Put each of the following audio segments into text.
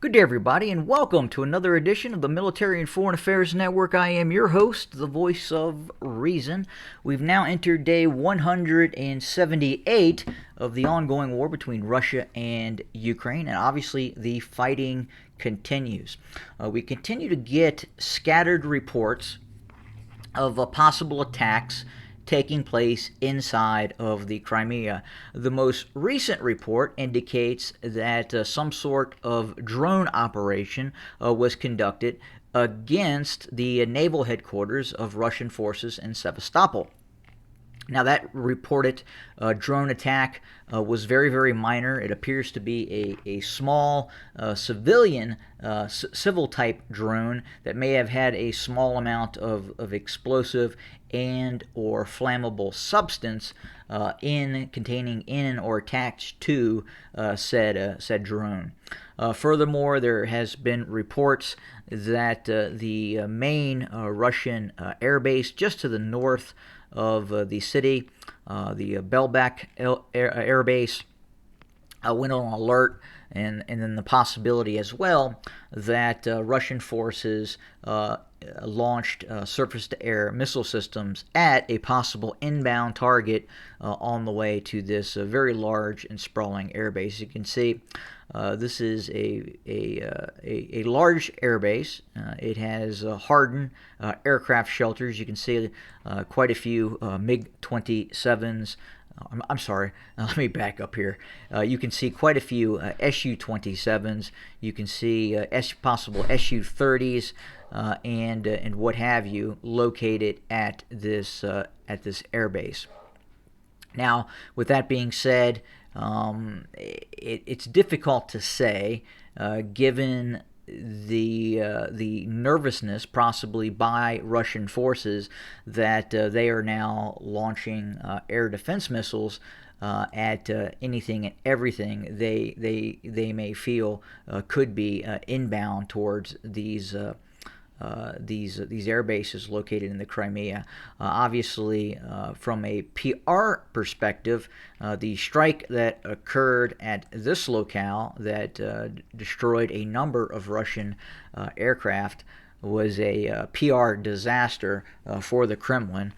Good day, everybody, and welcome to another edition of the Military and Foreign Affairs Network. I am your host, the voice of reason. We've now entered day 178 of the ongoing war between Russia and Ukraine, and obviously the fighting continues. We continue to get scattered reports of possible attacks taking place inside of the Crimea. The most recent report indicates that some sort of drone operation was conducted against the naval headquarters of Russian forces in Sevastopol. Now, that reported drone attack was very, very minor. It appears to be a small civilian, civil type drone that may have had a small amount of explosive and or flammable substance containing in or attached to said drone. Furthermore, there has been reports that the main Russian airbase just to the north of the city, the Belbek Air Base, went on alert, and then the possibility as well that Russian forces launched surface-to-air missile systems at a possible inbound target on the way to this very large and sprawling airbase. You can see this is a large airbase. It has hardened aircraft shelters. You can see quite a few MiG-27s. I'm sorry, let me back up here. You can see quite a few Su-27s. You can see possible Su-30s and what have you located at this airbase. Now, with that being said, it's difficult to say, given the nervousness possibly by Russian forces that they are now launching air defense missiles at anything and everything they may feel could be inbound towards these air bases located in the Crimea. Obviously, from a PR perspective, the strike that occurred at this locale that destroyed a number of Russian aircraft was a PR disaster for the Kremlin,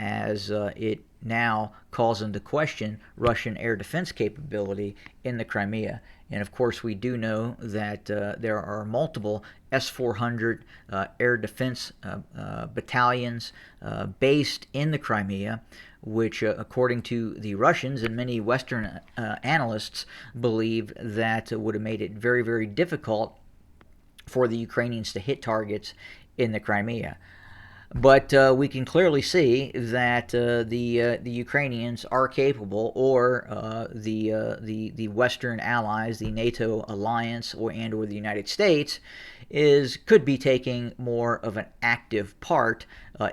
as it now calls into question Russian air defense capability in the Crimea. And of course, we do know that there are multiple S-400 air defense battalions based in the Crimea, which, according to the Russians and many Western analysts, believe that would have made it very, very difficult for the Ukrainians to hit targets in the Crimea. But we can clearly see that the Ukrainians are capable, or the Western allies, the NATO alliance, or the United States, could be taking more of an active part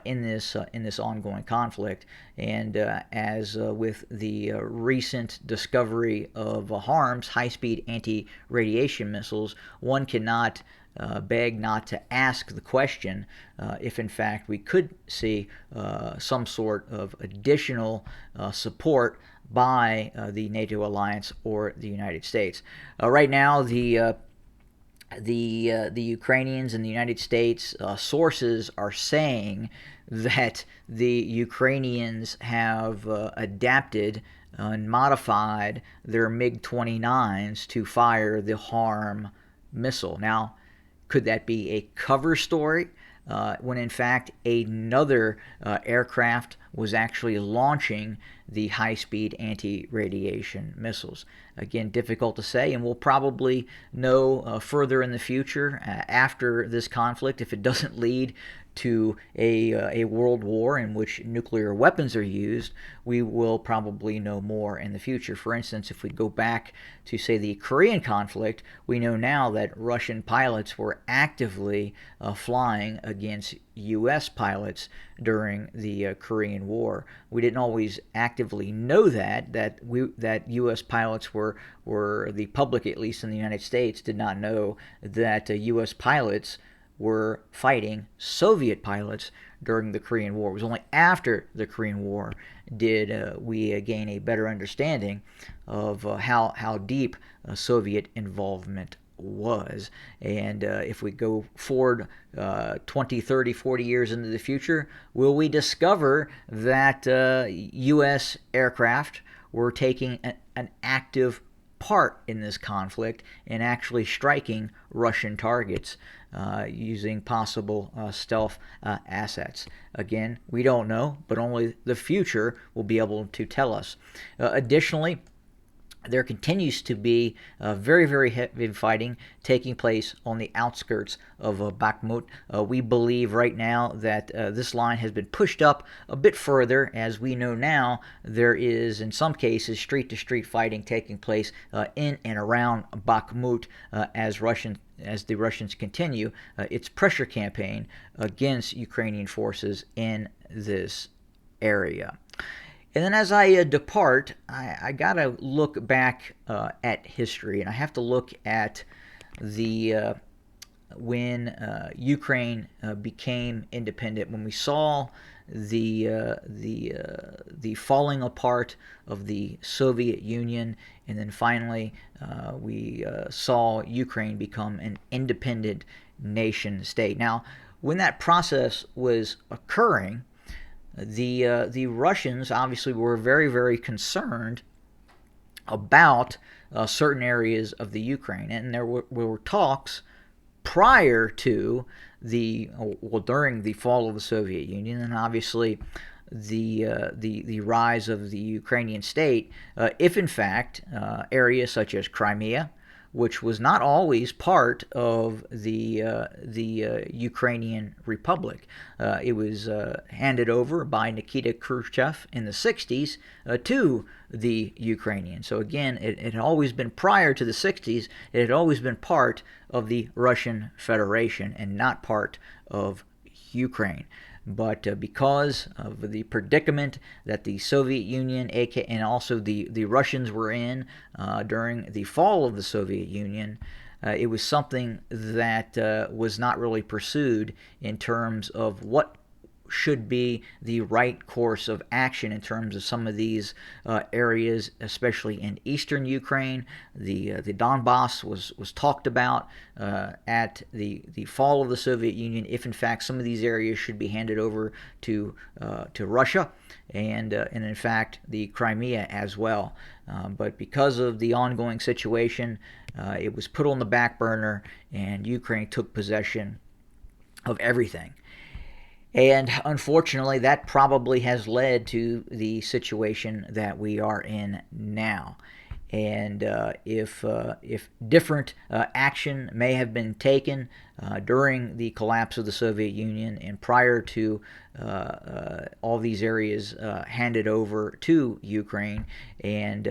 in this ongoing conflict. And as with the recent discovery of HARMS, high-speed anti-radiation missiles, one cannot beg not to ask the question if in fact we could see some sort of additional support by the NATO alliance or the United States. Right now, the Ukrainians and the United States sources are saying that the Ukrainians have adapted and modified their MiG-29s to fire the HARM missile. Now, could that be a cover story when in fact another aircraft was actually launching the high-speed anti-radiation missiles? Again, difficult to say, and we'll probably know further in the future after this conflict. If it doesn't lead to a world war in which nuclear weapons are used, we will probably know more in the future. For instance, if we go back to, say, the Korean conflict, we know now that Russian pilots were actively flying against U.S. pilots during the Korean War. We didn't always actively know that U.S. pilots were the public, at least in the United States, did not know that U.S. pilots were fighting Soviet pilots during the Korean War. It was only after the Korean War did we gain a better understanding of how deep Soviet involvement was. And if we go forward 20, 30, 40 years into the future, will we discover that U.S. aircraft were taking an active part in this conflict and actually striking Russian targets using possible stealth assets? Again, we don't know, but only the future will be able to tell us. Additionally, there continues to be very, very heavy fighting taking place on the outskirts of Bakhmut. We believe right now that this line has been pushed up a bit further. As we know now, there is, in some cases, street-to-street fighting taking place in and around Bakhmut as the Russians continue its pressure campaign against Ukrainian forces in this area. And then as I depart, I got to look back at history, and I have to look at the when Ukraine became independent, when we saw the falling apart of the Soviet Union, and then finally we saw Ukraine become an independent nation state. Now, when that process was occurring, the Russians obviously were very, very concerned about certain areas of the Ukraine, and there were talks prior to during the fall of the Soviet Union, and obviously the rise of the Ukrainian state, if in fact areas such as Crimea, which was not always part of the Ukrainian Republic. It was handed over by Nikita Khrushchev in the 60s to the Ukrainians. So again, it had always been, prior to the 60s, it had always been part of the Russian Federation and not part of Ukraine. But because of the predicament that the Soviet Union and also the Russians were in during the fall of the Soviet Union, it was something that was not really pursued in terms of what should be the right course of action in terms of some of these areas, especially in eastern Ukraine. The Donbass was talked about at the fall of the Soviet Union, if in fact some of these areas should be handed over to Russia, and in fact the Crimea as well. But because of the ongoing situation, it was put on the back burner, and Ukraine took possession of everything. And unfortunately, that probably has led to the situation that we are in now. And if different action may have been taken during the collapse of the Soviet Union and prior to all these areas handed over to Ukraine and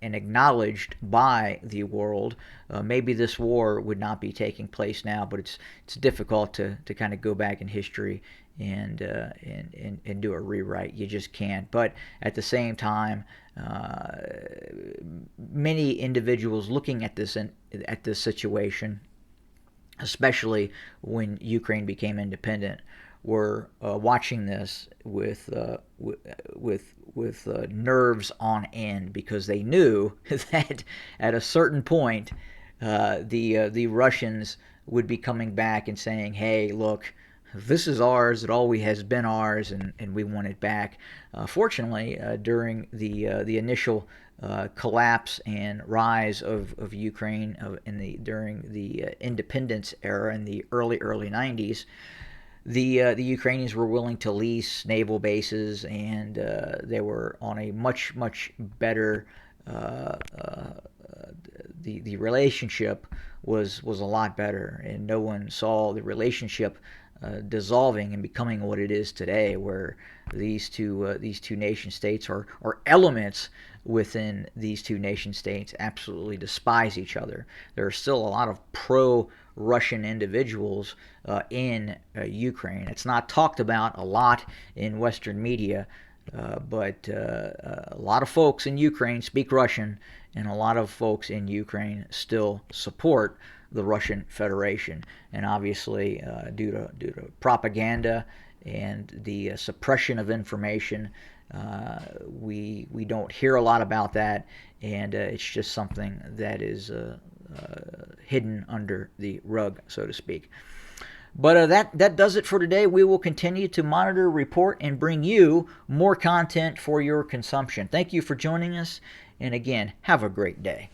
acknowledged by the world, maybe this war would not be taking place now. But it's difficult to kind of go back in history and do a rewrite. You just can't. But at the same time, many individuals looking at this situation, especially when Ukraine became independent, were watching this with nerves on end, because they knew that at a certain point the Russians would be coming back and saying, "Hey, look, this is ours. It always has been ours, and we want it back." Fortunately, during the initial collapse and rise of Ukraine during the independence era in the early 90s, the Ukrainians were willing to lease naval bases, and they were on a much better. The relationship was a lot better, and no one saw the relationship dissolving and becoming what it is today, where these two nation states or elements within these two nation states absolutely despise each other. There are still a lot of pro-Russian individuals in Ukraine. It's not talked about a lot in Western media, but a lot of folks in Ukraine speak Russian, and a lot of folks in Ukraine still support the Russian Federation. And obviously, due to propaganda and the suppression of information, we don't hear a lot about that, and it's just something that is hidden under the rug, so to speak. But that does it for today. We will continue to monitor, report, and bring you more content for your consumption. Thank you for joining us, and again, have a great day.